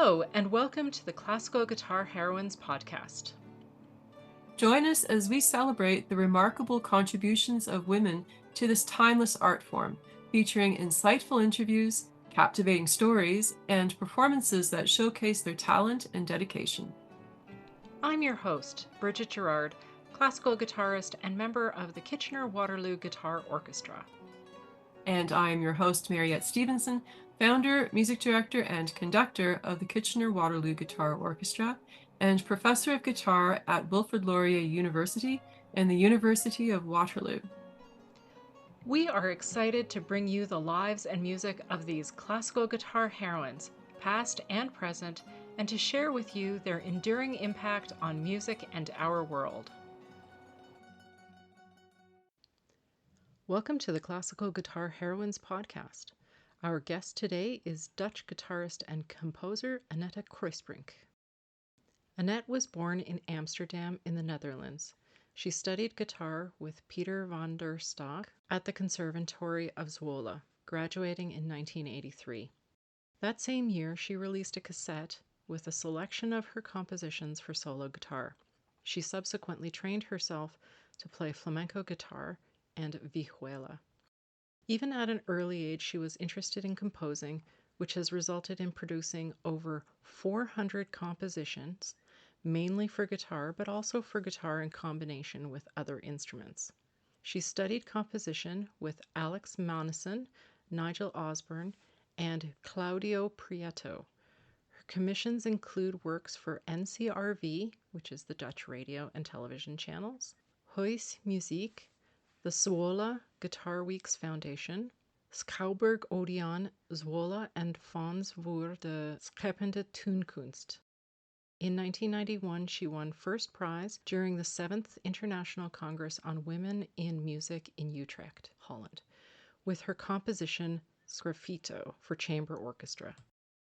Hello, and welcome to the Classical Guitar Heroines podcast. Join us as we celebrate the remarkable contributions of women to this timeless art form, featuring insightful interviews, captivating stories, and performances that showcase their talent and dedication. I'm your host, Bridget Gerard, classical guitarist and member of the Kitchener-Waterloo Guitar Orchestra. And I am your host, Mariette Stevenson, founder, music director, and conductor of the Kitchener-Waterloo Guitar Orchestra, and professor of guitar at Wilfrid Laurier University and the University of Waterloo. We are excited to bring you the lives and music of these classical guitar heroines, past and present, and to share with you their enduring impact on music and our world. Welcome to the Classical Guitar Heroines podcast. Our guest today is Dutch guitarist and composer Annette Kruisbrink. Annette was born in Amsterdam in the Netherlands. She studied guitar with Peter van der Stock at the Conservatory of Zwolle, graduating in 1983. That same year, she released a cassette with a selection of her compositions for solo guitar. She subsequently trained herself to play flamenco guitar and vihuela. Even at an early age, she was interested in composing, which has resulted in producing over 400 compositions, mainly for guitar, but also for guitar in combination with other instruments. She studied composition with Alex Manison, Nigel Osborne, and Claudio Prieto. Her commissions include works for NCRV, which is the Dutch radio and television channels, Huis Muziek, the Zwolle Guitar Weeks Foundation, Schouwburg Odeon Zwolle en Fonds voor de Scheppende Toonkunst. In 1991, she won first prize during the 7th International Congress on Women in Music in Utrecht, Holland, with her composition Sgraffito for chamber orchestra.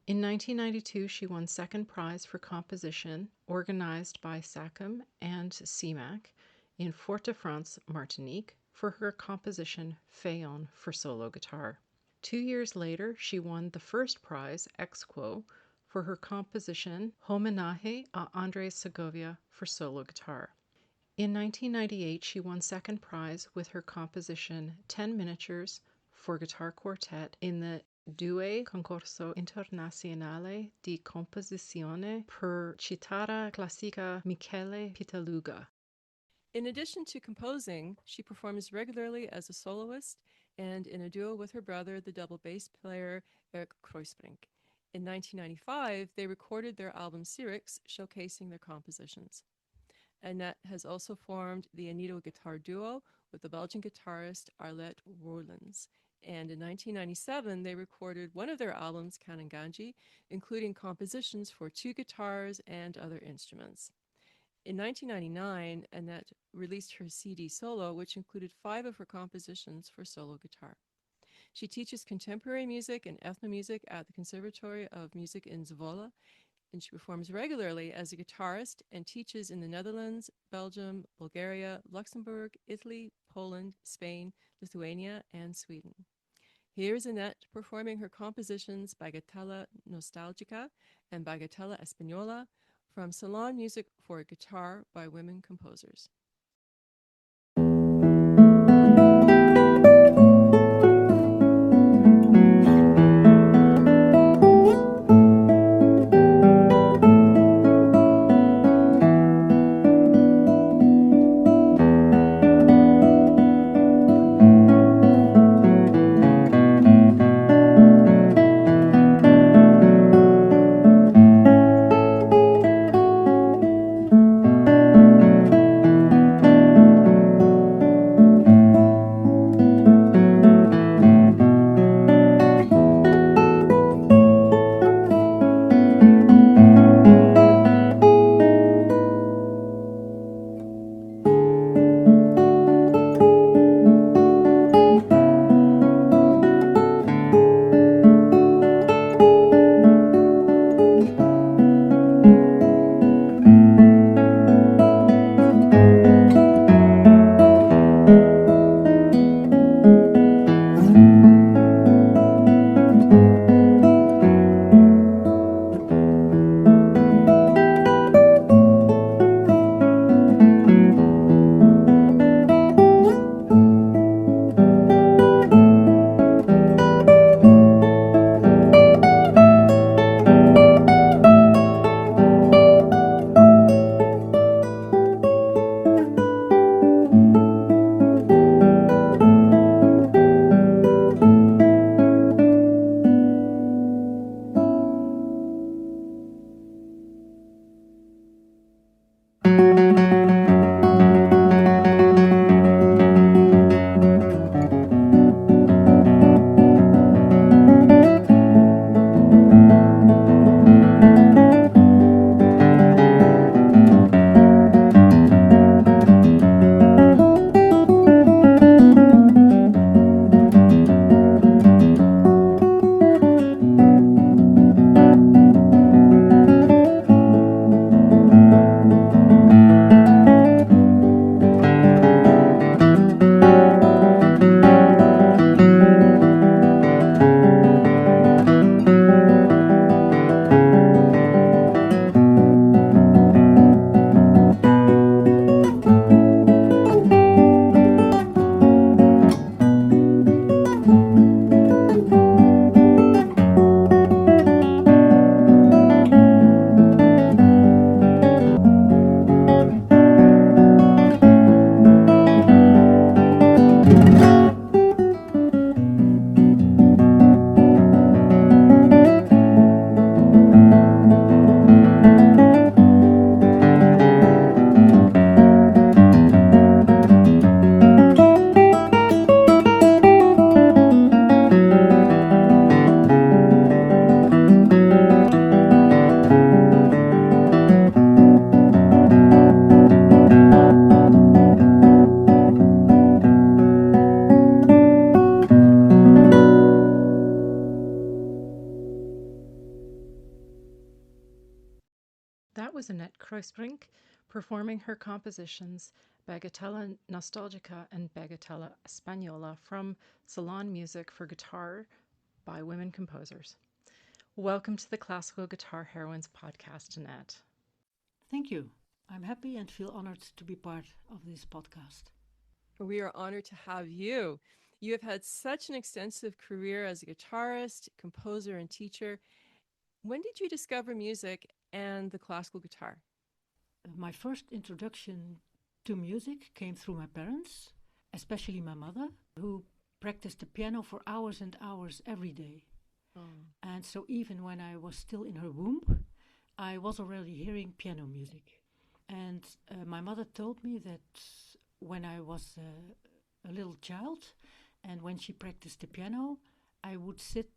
In 1992, she won second prize for composition organized by SACEM and CIMAC in Fort-de-France, Martinique, for her composition Féon for solo guitar. 2 years later, she won the first prize, ex quo, for her composition Homenage a Andrés Segovia for solo guitar. In 1998, she won second prize with her composition 10 Miniatures for guitar quartet in the Due Concorso Internazionale di Composizione per Chitarra Classica Michele Pitaluga. In addition to composing, she performs regularly as a soloist and in a duo with her brother, the double bass player Eric Kruisbrink. In 1995, they recorded their album Syrinx, showcasing their compositions. Annette has also formed the Anido Guitar Duo with the Belgian guitarist Arlette Roelens. And in 1997, they recorded one of their albums, Kananganji, including compositions for 2 guitars and other instruments. In 1999, Annette released her CD Solo, which included 5 of her compositions for solo guitar. She teaches contemporary music and ethnomusic at the Conservatory of Music in Zwolle, and she performs regularly as a guitarist and teaches in the Netherlands, Belgium, Bulgaria, Luxembourg, Italy, Poland, Spain, Lithuania, and Sweden. Here's Annette performing her compositions Bagatella Nostalgica and Bagatella Española from Salon Music for Guitar by Women Composers. was Annette Kruisbrink performing her compositions Bagatella Nostalgica and Bagatella Española from Salon Music for Guitar by Women Composers. Welcome to the Classical Guitar Heroines podcast, Annette. Thank you. I'm happy and feel honored to be part of this podcast. We are honored to have you. You have had such an extensive career as a guitarist, composer, and teacher. When did you discover music and the classical guitar? My first introduction to music came through my parents, especially my mother, who practiced the piano for hours and hours every day. And so even when I was still in her womb, I was already hearing piano music. And my mother told me that when I was a little child and when she practiced the piano, I would sit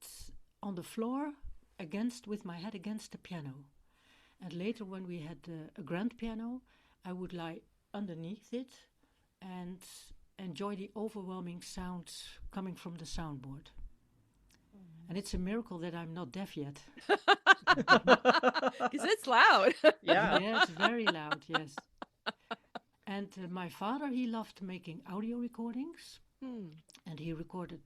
on the floor with my head against the piano. And later when we had a grand piano, I would lie underneath it and enjoy the overwhelming sounds coming from the soundboard. And it's a miracle that I'm not deaf yet. Because it's loud. Yeah. Yeah, it's very loud, yes. And my father, he loved making audio recordings. And he recorded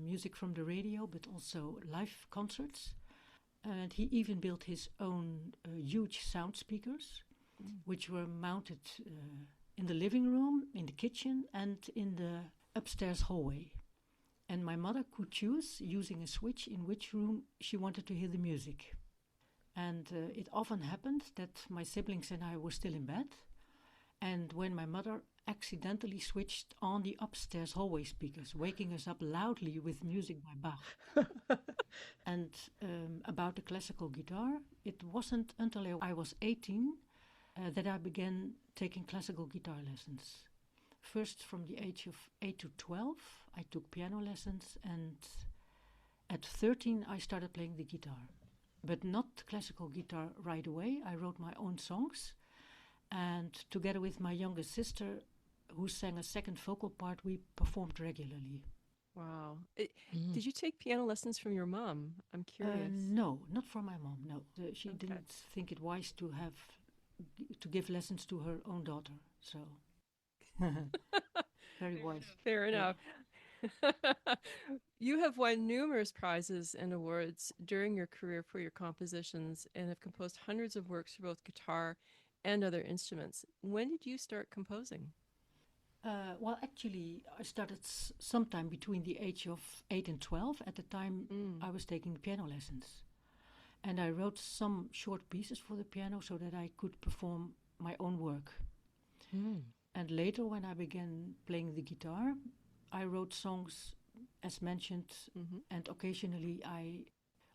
music from the radio, but also live concerts. And he even built his own huge sound speakers, which were mounted in the living room, in the kitchen, and in the upstairs hallway. And my mother could choose, using a switch, in which room she wanted to hear the music. And it often happened that my siblings and I were still in bed. And when my mother accidentally switched on the upstairs hallway speakers, waking us up loudly with music by Bach. And about the classical guitar, it wasn't until I was 18 that I began taking classical guitar lessons. First, from the age of 8 to 12, I took piano lessons, and at 13 I started playing the guitar. But not classical guitar right away. I wrote my own songs, and together with my younger sister, who sang a second vocal part, we performed regularly. Wow. Did you take piano lessons from your mom? I'm curious. No, not from my mom, no. She didn't think it wise to give lessons to her own daughter, so... Very wise. Fair enough. You have won numerous prizes and awards during your career for your compositions and have composed hundreds of works for both guitar and other instruments. When did you start composing? Well, actually, I started sometime between the age of 8 and 12. At the time, I was taking piano lessons. And I wrote some short pieces for the piano so that I could perform my own work. And later, when I began playing the guitar, I wrote songs, as mentioned, and occasionally I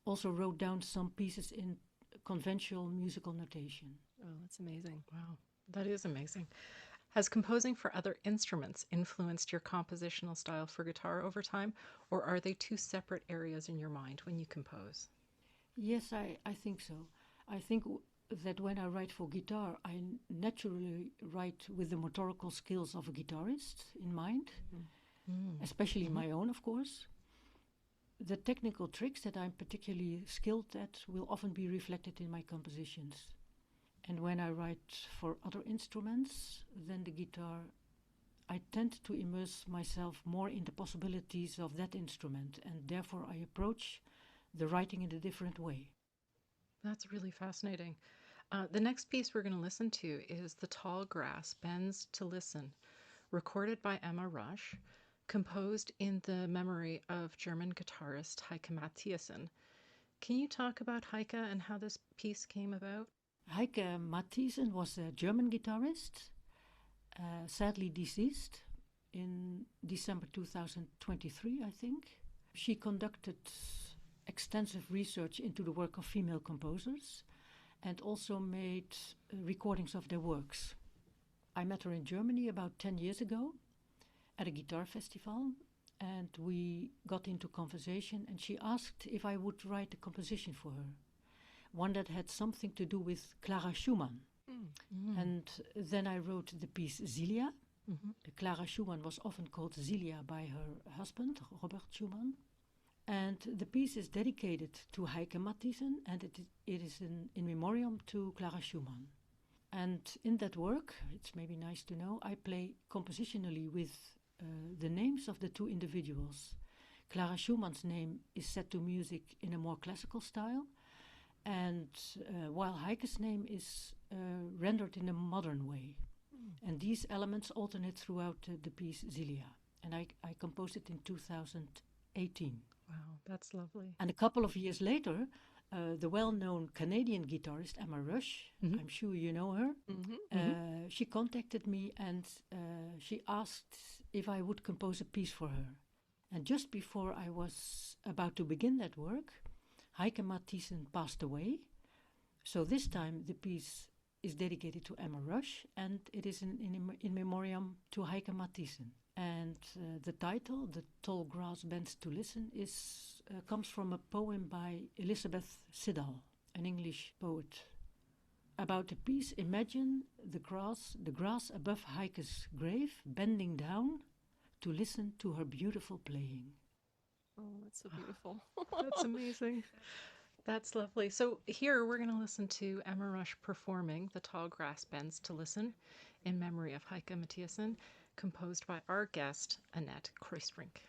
also wrote down some pieces in conventional musical notation. Oh, that's amazing. Wow, that is amazing. Has composing for other instruments influenced your compositional style for guitar over time, or are they two separate areas in your mind when you compose? Yes, I think so. I think that when I write for guitar, I naturally write with the motorical skills of a guitarist in mind, especially my own, of course. The technical tricks that I'm particularly skilled at will often be reflected in my compositions. And when I write for other instruments than the guitar, I tend to immerse myself more in the possibilities of that instrument, and therefore I approach the writing in a different way. That's really fascinating. The next piece we're going to listen to is The Tall Grass Bends to Listen, recorded by Emma Rush, composed in the memory of German guitarist Heike Matthiessen. Can you talk about Heike and how this piece came about? Heike Matthiessen was a German guitarist, sadly deceased in December 2023, I think. She conducted extensive research into the work of female composers and also made recordings of their works. I met her in Germany about 10 years ago at a guitar festival, and we got into conversation, and she asked if I would write a composition for her, one that had something to do with Clara Schumann. And then I wrote the piece Zilia. Clara Schumann was often called Zilia by her husband, Robert Schumann. And the piece is dedicated to Heike Matthiessen, and it is in memoriam to Clara Schumann. And in that work, it's maybe nice to know, I play compositionally with the names of the two individuals. Clara Schumann's name is set to music in a more classical style, and while Heike's name is rendered in a modern way. And these elements alternate throughout the piece Zilia. And I composed it in 2018. Wow, that's lovely. And a couple of years later, the well-known Canadian guitarist Emma Rush, I'm sure you know her, she contacted me and she asked if I would compose a piece for her. And just before I was about to begin that work, Heike Matthiessen passed away. So this time the piece is dedicated to Emma Rush, and it is in memoriam to Heike Matthiessen. And the title, "The Tall Grass Bends to Listen," comes from a poem by Elizabeth Siddal, an English poet. About the piece, imagine the grass above Heike's grave, bending down to listen to her beautiful playing. Oh, that's so beautiful. That's amazing. That's lovely. So here we're going to listen to Emma Rush performing "The Tall Grass Bends to Listen" in memory of Heike Matthiessen, composed by our guest, Annette Kruisbrink.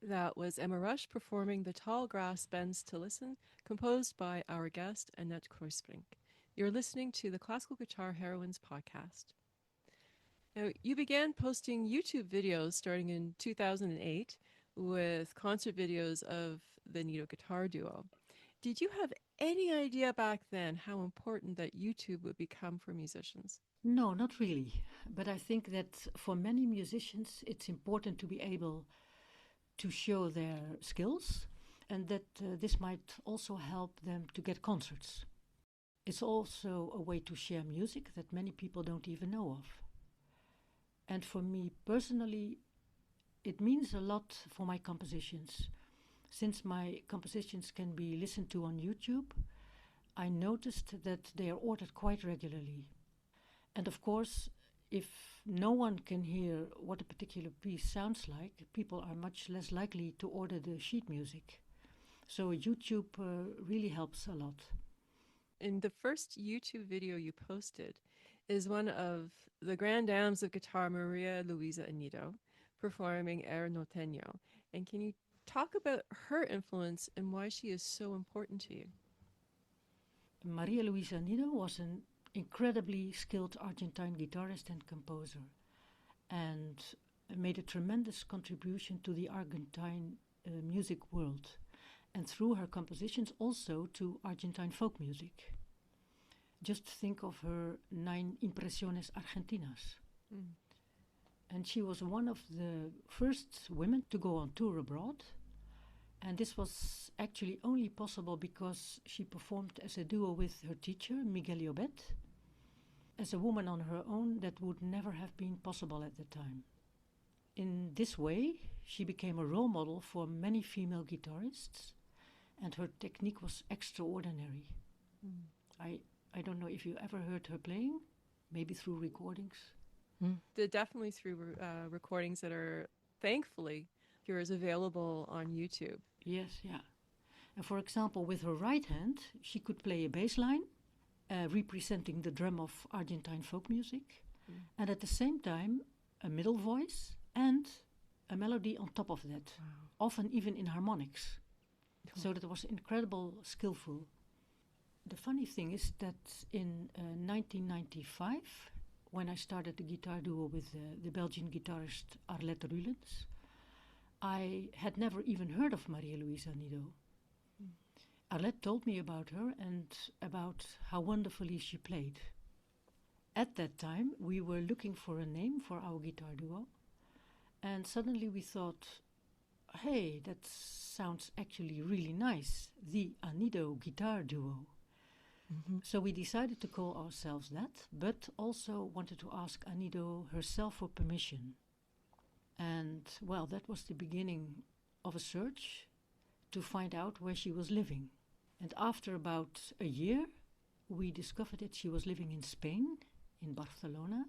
That was Emma Rush performing The Tall Grass Bends to Listen, composed by our guest, Annette Kruisbrink. You're listening to the Classical Guitar Heroines podcast. Now, you began posting YouTube videos starting in 2008 with concert videos of the Anido Guitar Duo. Did you have any idea back then how important that YouTube would become for musicians? No, not really. But I think that for many musicians, it's important to be able to show their skills, and that this might also help them to get concerts. It's also a way to share music that many people don't even know of. And for me personally, it means a lot for my compositions. Since my compositions can be listened to on YouTube, I noticed that they are ordered quite regularly. And of course, if no one can hear what a particular piece sounds like, people are much less likely to order the sheet music. So YouTube really helps a lot. In the first YouTube video you posted is one of the grand dames of guitar, Maria Luisa Anido, performing Air Norteño. And can you talk about her influence and why she is so important to you? Maria Luisa Anido was an incredibly skilled Argentine guitarist and composer, and made a tremendous contribution to the Argentine music world, and through her compositions also to Argentine folk music. Just think of her 9 Impresiones Argentinas. And she was one of the first women to go on tour abroad, and this was actually only possible because she performed as a duo with her teacher, Miguel Llobet. As a woman on her own, that would never have been possible at the time. In this way, she became a role model for many female guitarists, and her technique was extraordinary. I don't know if you ever heard her playing, maybe through recordings. Definitely through recordings that are, thankfully, yours available on YouTube. Yes, yeah. And for example, with her right hand, she could play a bass line, representing the drum of Argentine folk music, and at the same time, a middle voice and a melody on top of that, often even in harmonics. So that was incredible skillful. The funny thing is that in 1995, when I started the guitar duo with the Belgian guitarist Arlette Rulens, I had never even heard of Maria Luisa Anido. Arlette told me about her and about how wonderfully she played. At that time, we were looking for a name for our guitar duo, and suddenly we thought, hey, that sounds actually really nice, the Anido Guitar Duo. So we decided to call ourselves that, but also wanted to ask Anido herself for permission. And, well, that was the beginning of a search to find out where she was living. And after about a year, we discovered that she was living in Spain, in Barcelona,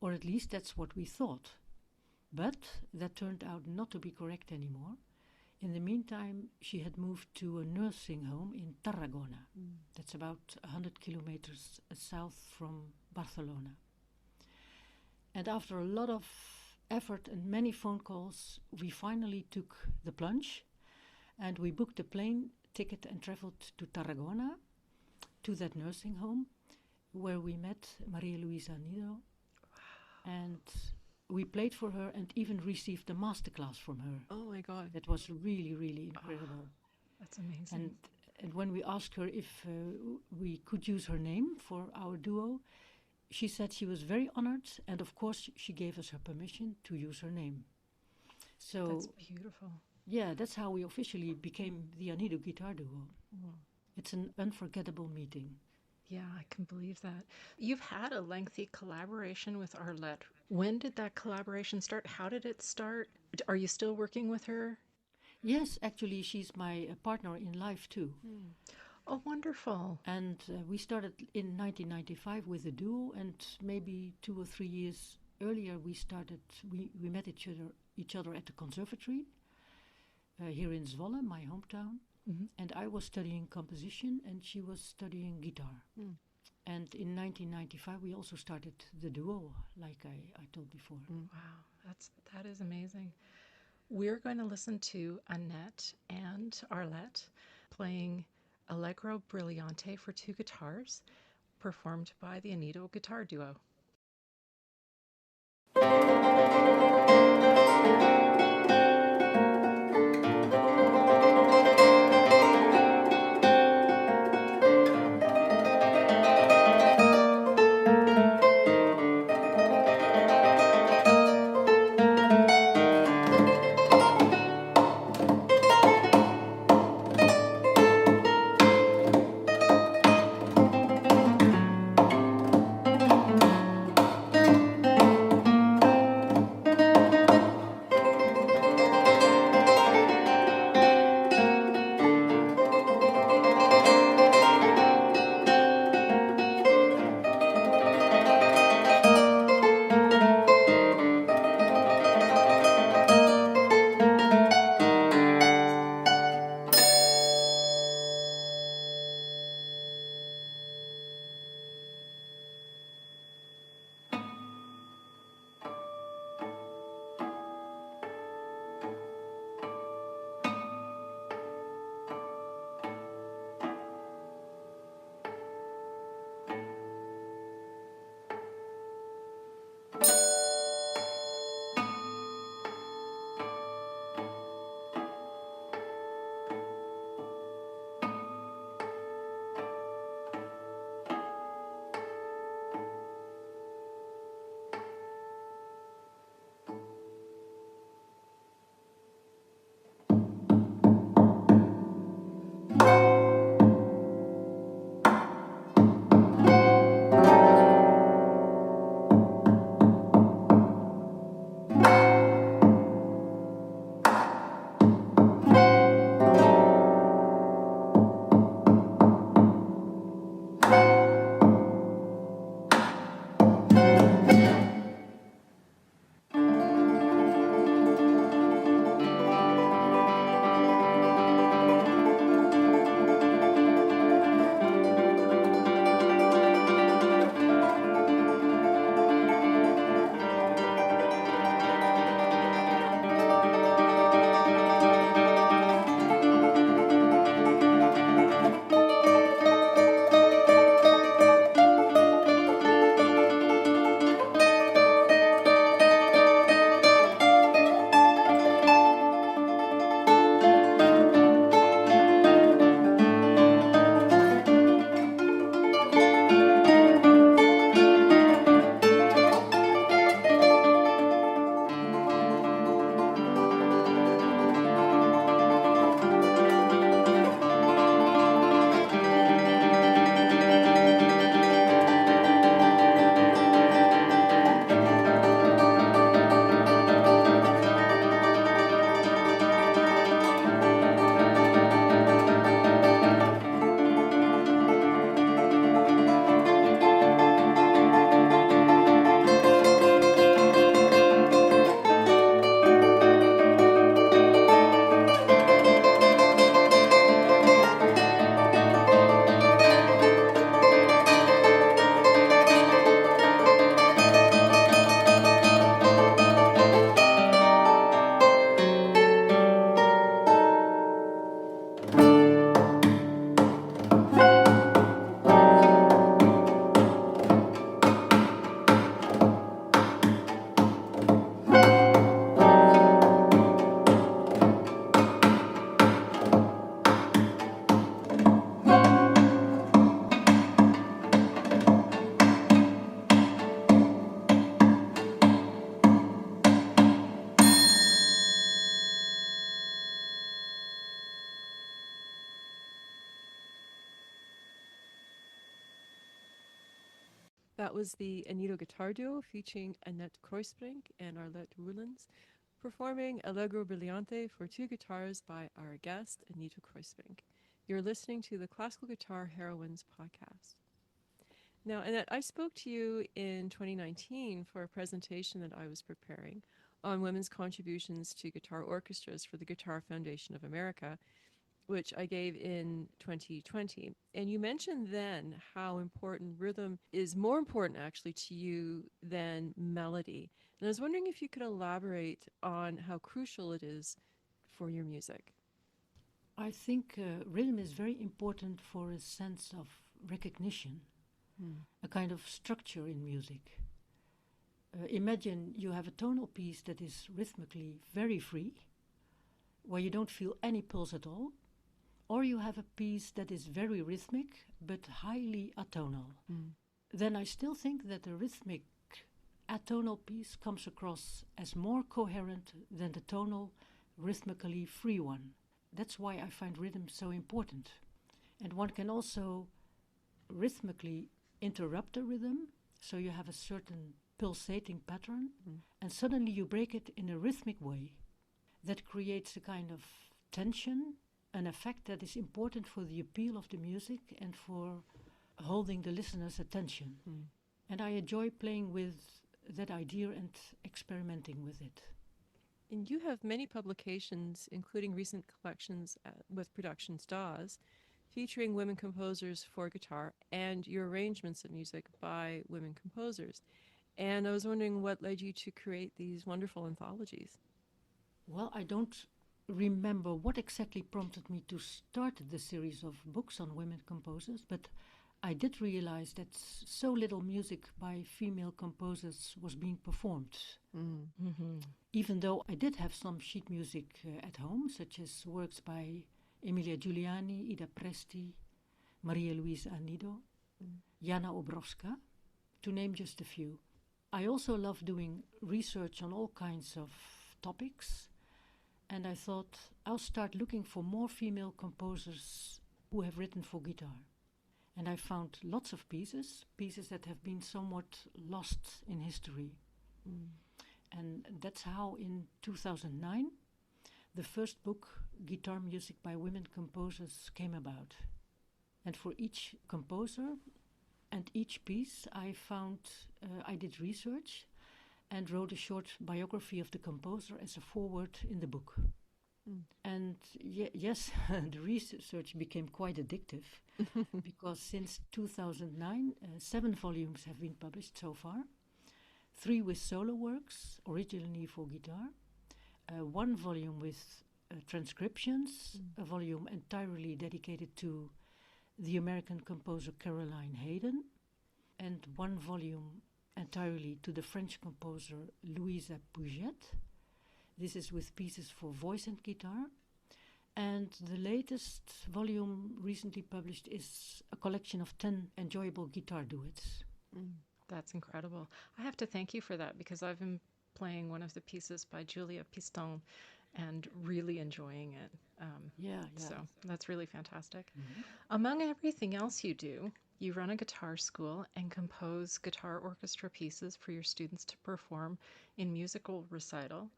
or at least that's what we thought. But that turned out not to be correct anymore. In the meantime, she had moved to a nursing home in Tarragona. That's about 100 kilometers south from Barcelona. And after a lot of effort and many phone calls, we finally took the plunge, and we booked a plane ticket and traveled to Tarragona, to that nursing home, where we met Maria Luisa Anido. And we played for her and even received a masterclass from her. Oh my God. That was really, really incredible. That's amazing. And when we asked her if we could use her name for our duo, she said she was very honored, and of course she gave us her permission to use her name. So that's beautiful. Yeah, that's how we officially became the Anido Guitar Duo. It's an unforgettable meeting. Yeah, I can believe that. You've had a lengthy collaboration with Arlette. When did that collaboration start? How did it start? Are you still working with her? Yes, actually, she's my partner in life too. Oh, wonderful. And we started in 1995 with a duo, and maybe 2 or 3 years earlier we met each other at the conservatory here in Zwolle, my hometown. And I was studying composition, and she was studying guitar. And in 1995, we also started the duo, like I told before. Wow, that is amazing. We're going to listen to Annette and Arlette playing Allegro Brillante for two guitars, performed by the Anido Guitar Duo. That was the Anido Guitar Duo featuring Annette Kruisbrink and Arlette Roelens, performing Allegro Brillante for two guitars by our guest, Anido Kruisbrink. You're listening to the Classical Guitar Heroines podcast. Now, Annette, I spoke to you in 2019 for a presentation that I was preparing on women's contributions to guitar orchestras for the Guitar Foundation of America. which I gave in 2020. And you mentioned then how important rhythm is, more important actually to you than melody. And I was wondering if you could elaborate on how crucial it is for your music. I think rhythm is very important for a sense of recognition, a kind of structure in music. Imagine you have a tonal piece that is rhythmically very free, where you don't feel any pulse at all, or you have a piece that is very rhythmic but highly atonal. Then I still think that the rhythmic atonal piece comes across as more coherent than the tonal, rhythmically free one. That's why I find rhythm so important. And one can also rhythmically interrupt the rhythm, so you have a certain pulsating pattern, and suddenly you break it in a rhythmic way. That creates a kind of tension, an effect that is important for the appeal of the music and for holding the listener's attention. And I enjoy playing with that idea and experimenting with it. And you have many publications, including recent collections with Productions DAWs, featuring women composers for guitar and your arrangements of music by women composers. And I was wondering what led you to create these wonderful anthologies. Well, I don't remember what exactly prompted me to start the series of books on women composers, but I did realize that so little music by female composers was being performed. Even though I did have some sheet music at home, such as works by Emilia Giuliani, Ida Presti, Maria Luisa Anido, Jana Obrowska, to name just a few. I also love doing research on all kinds of topics, and I thought I'll start looking for more female composers who have written for guitar. And I found lots of pieces that have been somewhat lost in history. And that's how in 2009 the first book, Guitar Music by Women Composers, came about. And for each composer and each piece I did research and wrote a short biography of the composer as a foreword in the book. And yes, the research became quite addictive because since 2009, 7 volumes have been published so far, 3 with solo works, originally for guitar, 1 volume with transcriptions, a volume entirely dedicated to the American composer Caroline Hayden, and 1 volume entirely to the French composer Louisa Puget. This is with pieces for voice and guitar. And the latest volume recently published is a collection of 10 enjoyable guitar duets. That's incredible. I have to thank you for that because I've been playing one of the pieces by Julia Piston and really enjoying it. So that's really fantastic. Among everything else you do, you run a guitar school and compose guitar orchestra pieces for your students to perform in musical recital.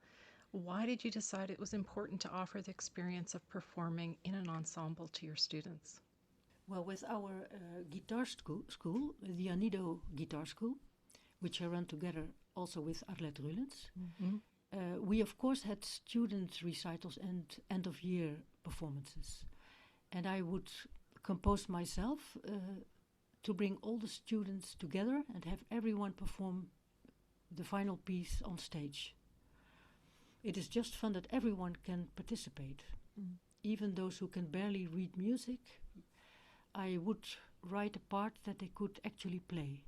Why did you decide it was important to offer the experience of performing in an ensemble to your students? Well, with our guitar school, the Anido Guitar School, which I run together also with Arlette Rullens, we of course had student recitals and end-of-year performances. And I would compose myself to bring all the students together and have everyone perform the final piece on stage. It is just fun that everyone can participate. Even those who can barely read music, I would write a part that they could actually play.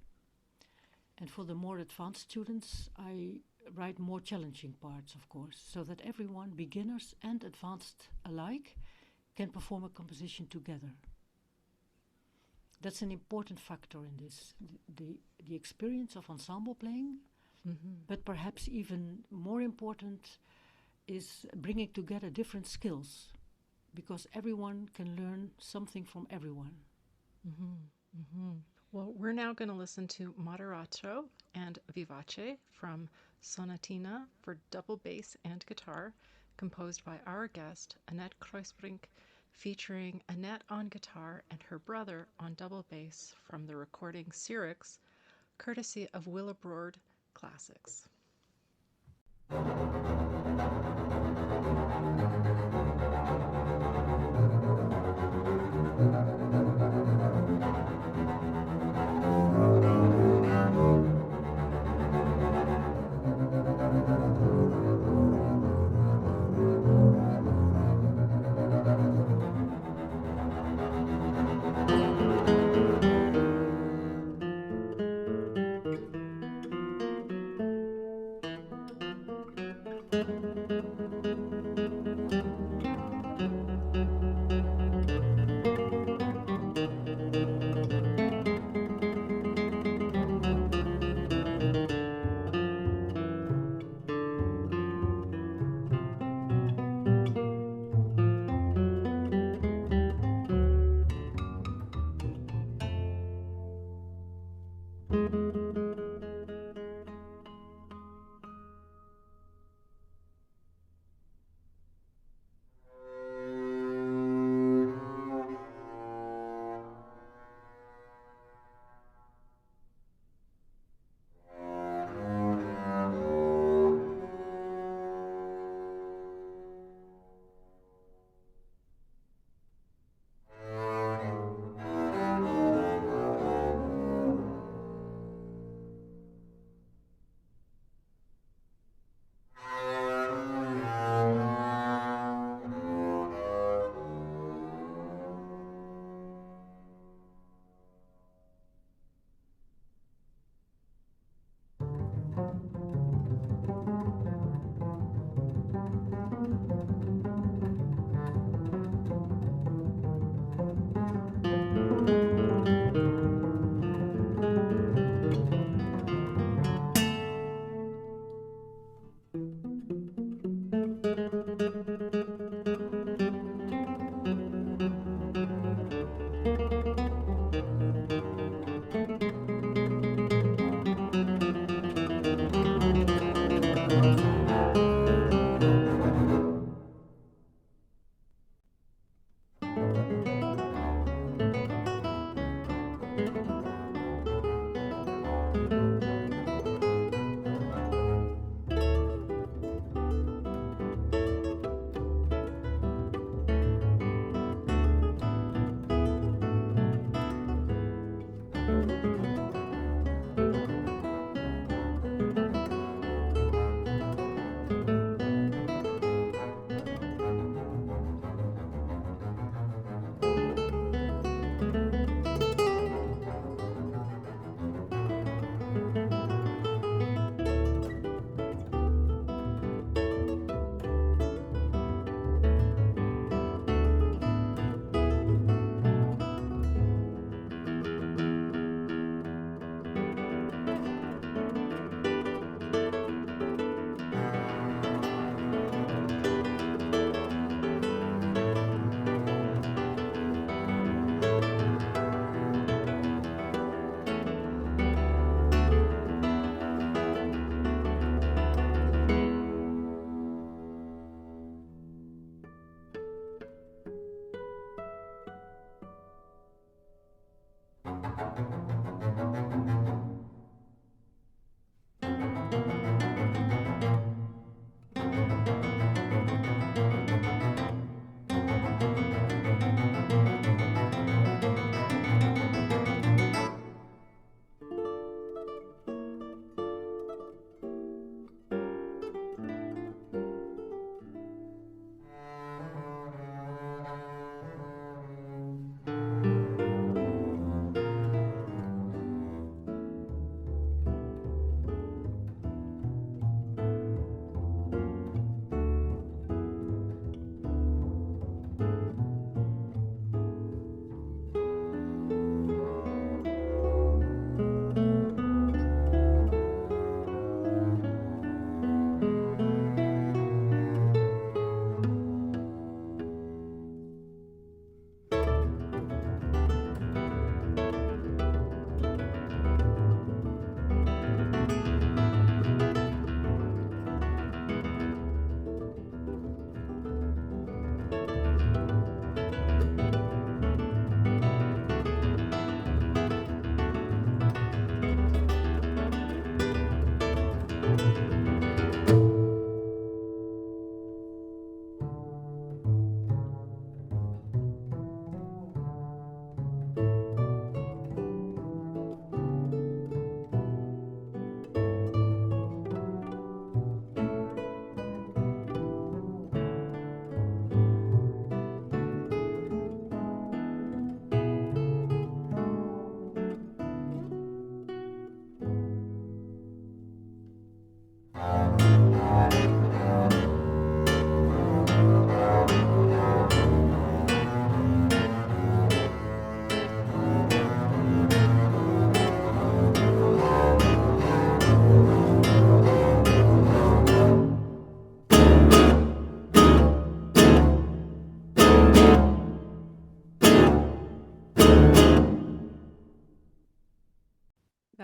And for the more advanced students, I write more challenging parts, of course, so that everyone, beginners and advanced alike, can perform a composition together. That's an important factor in this, the experience of ensemble playing, but perhaps even more important is bringing together different skills, because everyone can learn something from everyone. Well, we're now going to listen to Moderato and Vivace from Sonatina for double bass and guitar, composed by our guest, Annette Kruisbrink, featuring Annette on guitar and her brother on double bass from the recording Syrinx, courtesy of Willebroord Classics.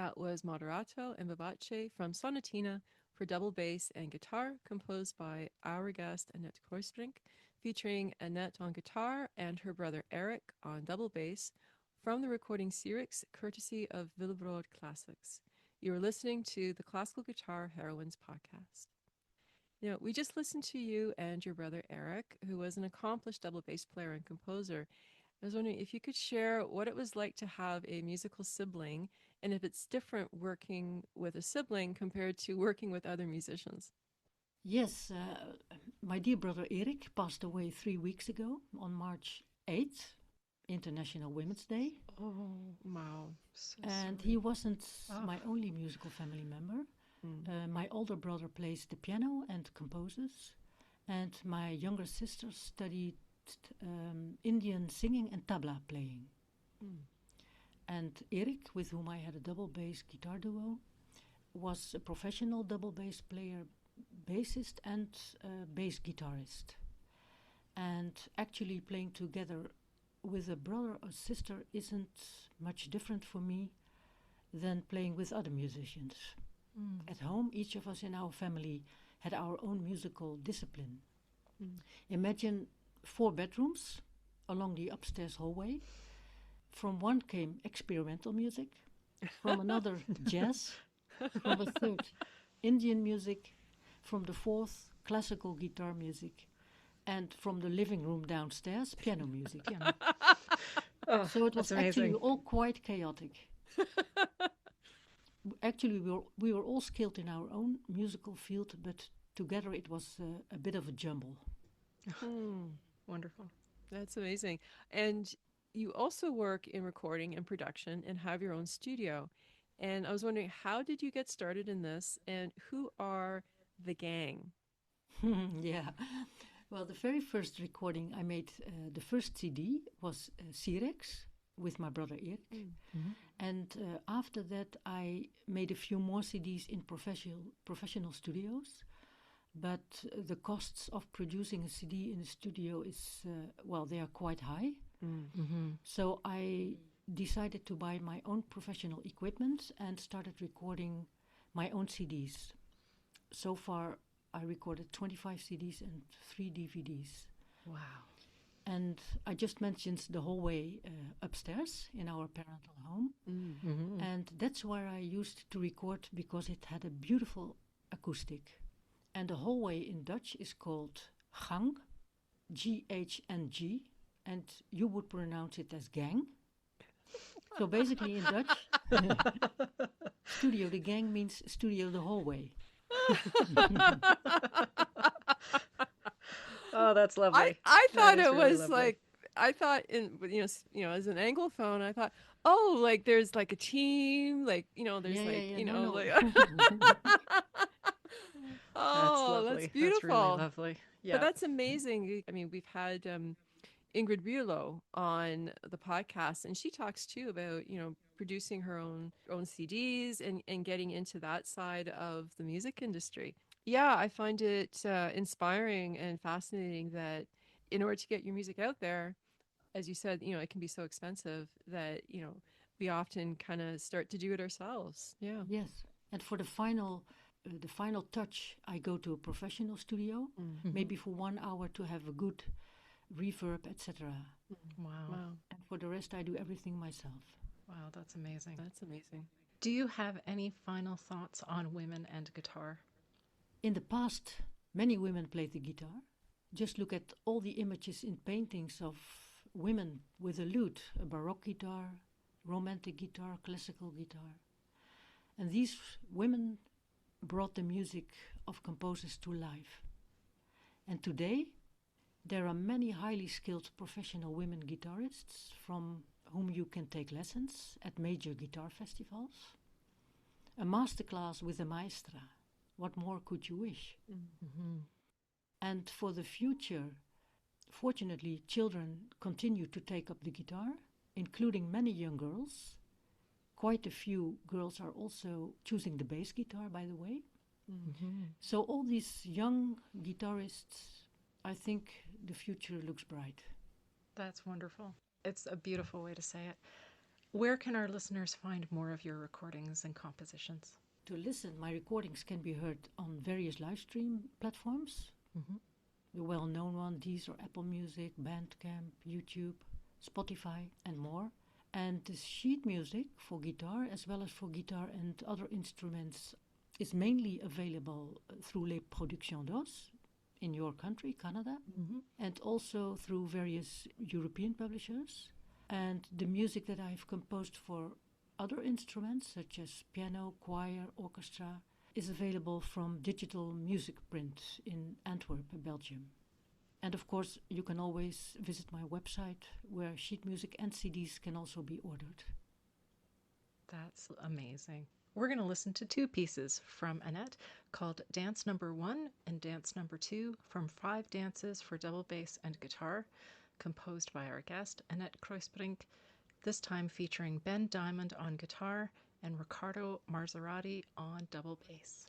That was Moderato and Vivace from Sonatina for double bass and guitar, composed by our guest Annette Kruisbrink, featuring Annette on guitar and her brother Eric on double bass, from the recording Syrinx, courtesy of Willebrord Classics. You are listening to the Classical Guitar Heroines podcast. We just listened to you and your brother Eric, who was an accomplished double bass player and composer. I was wondering if you could share what it was like to have a musical sibling, and if it's different working with a sibling compared to working with other musicians. Yes, my dear brother Eric passed away 3 weeks ago on March 8th, International Women's Day. Oh, wow. So And sorry. he wasn't my only musical family member. My older brother plays the piano and composes, and my younger sister studied Indian singing and tabla playing. And Eric, with whom I had a double bass guitar duo, was a professional double bass player, bassist and bass guitarist. And actually playing together with a brother or sister isn't much different for me than playing with other musicians. At home, each of us in our family had our own musical discipline. Imagine 4 bedrooms along the upstairs hallway. From one came experimental music, from another jazz, from a third Indian music, from the fourth classical guitar music, and from the living room downstairs piano music. Piano. Oh, So it was that's actually amazing. all quite chaotic. Actually, we were all skilled in our own musical field, but together it was a bit of a jumble. Wonderful. That's amazing. And you also work in recording and production and have your own studio. And I was wondering, how did you get started in this, and who are the gang? Yeah. Well, the very first recording I made, the first CD, was Syrinx with my brother Eric. And after that, I made a few more CDs in professional studios. But the costs of producing a CD in a studio is, well, they are quite high. So I decided to buy my own professional equipment and started recording my own CDs. So far, I recorded 25 CDs and 3 DVDs. Wow. And I just mentioned the hallway upstairs in our parental home. And that's where I used to record because it had a beautiful acoustic. And the hallway in Dutch is called gang, G-H-N-G, and you would pronounce it as gang. So basically in Dutch, studio the gang means studio the hallway. Oh, that's lovely. I thought That is it really was lovely. like, I thought as an Anglophone, I thought, oh, like there's like a team, like, there's No. like, That's oh, lovely. that's beautiful. That's really lovely. Yeah. But that's amazing. I mean, we've had Ingrid Buelow on the podcast, and she talks too about, producing her own CDs and getting into that side of the music industry. Yeah, I find it inspiring and fascinating that in order to get your music out there, as you said, it can be so expensive that, we often kind of start to do it ourselves. Yeah. Yes. And for the final touch, I go to a professional studio, maybe for 1 hour to have a good reverb, etc. Wow. And for the rest, I do everything myself. Wow, that's amazing. That's amazing. Do you have any final thoughts on women and guitar? In the past, many women played the guitar. Just look at all the images in paintings of women with a lute, a baroque guitar, romantic guitar, classical guitar. And these women brought the music of composers to life. And today, there are many highly skilled professional women guitarists from whom you can take lessons at major guitar festivals. A masterclass with a maestra. What more could you wish? And for the future, fortunately, children continue to take up the guitar, including many young girls. Quite a few girls are also choosing the bass guitar, by the way. So all these young guitarists, I think the future looks bright. That's wonderful. It's a beautiful way to say it. Where can our listeners find more of your recordings and compositions? To listen, my recordings can be heard on various live stream platforms. Mm-hmm. The well-known one, these are Apple Music, Bandcamp, YouTube, Spotify, and more. And the sheet music for guitar, as well as for guitar and other instruments, is mainly available through Les Productions d'Os in your country, Canada, and also through various European publishers. And the music that I've composed for other instruments, such as piano, choir, orchestra, is available from Digital Music Print in Antwerp, Belgium. And of course, you can always visit my website, where sheet music and CDs can also be ordered. That's amazing. We're going to listen to two pieces from Annette called Dance Number 1 and Dance Number 2 from 5 Dances for Double Bass and Guitar, composed by our guest, Annette Kruisbrink, this time featuring Ben Diamond on guitar and Ricardo Marzoratti on double bass.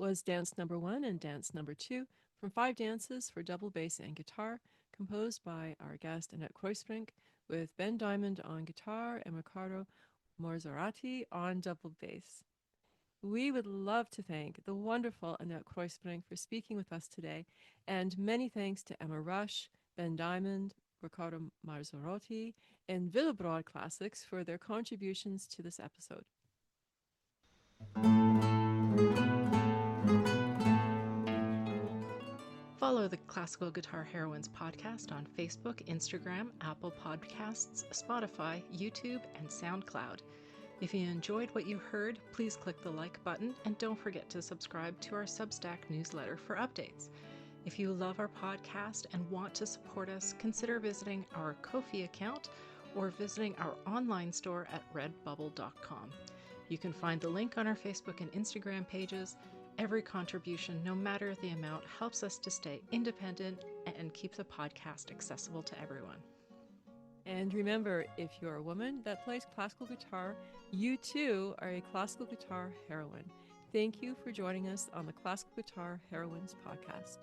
was Dance Number 1 and Dance Number 2 from 5 dances for double bass and guitar, composed by our guest Annette Kruisbrink, with Ben Diamond on guitar and Ricardo Marzoratti on double bass. We would love to thank the wonderful Annette Kruisbrink for speaking with us today, and many thanks to Emma Rush, Ben Diamond, Ricardo Marzoratti, and Willebrod Classics for their contributions to this episode. Follow the Classical Guitar Heroines podcast on Facebook, Instagram, Apple Podcasts, Spotify, YouTube, and SoundCloud. If you enjoyed what you heard, please click the like button and don't forget to subscribe to our Substack newsletter for updates. If you love our podcast and want to support us, consider visiting our Ko-fi account or visiting our online store at redbubble.com. You can find the link on our Facebook and Instagram pages. Every contribution, no matter the amount, helps us to stay independent and keep the podcast accessible to everyone. And remember, if you're a woman that plays classical guitar, you too are a classical guitar heroine. Thank you for joining us on the Classical Guitar Heroines podcast.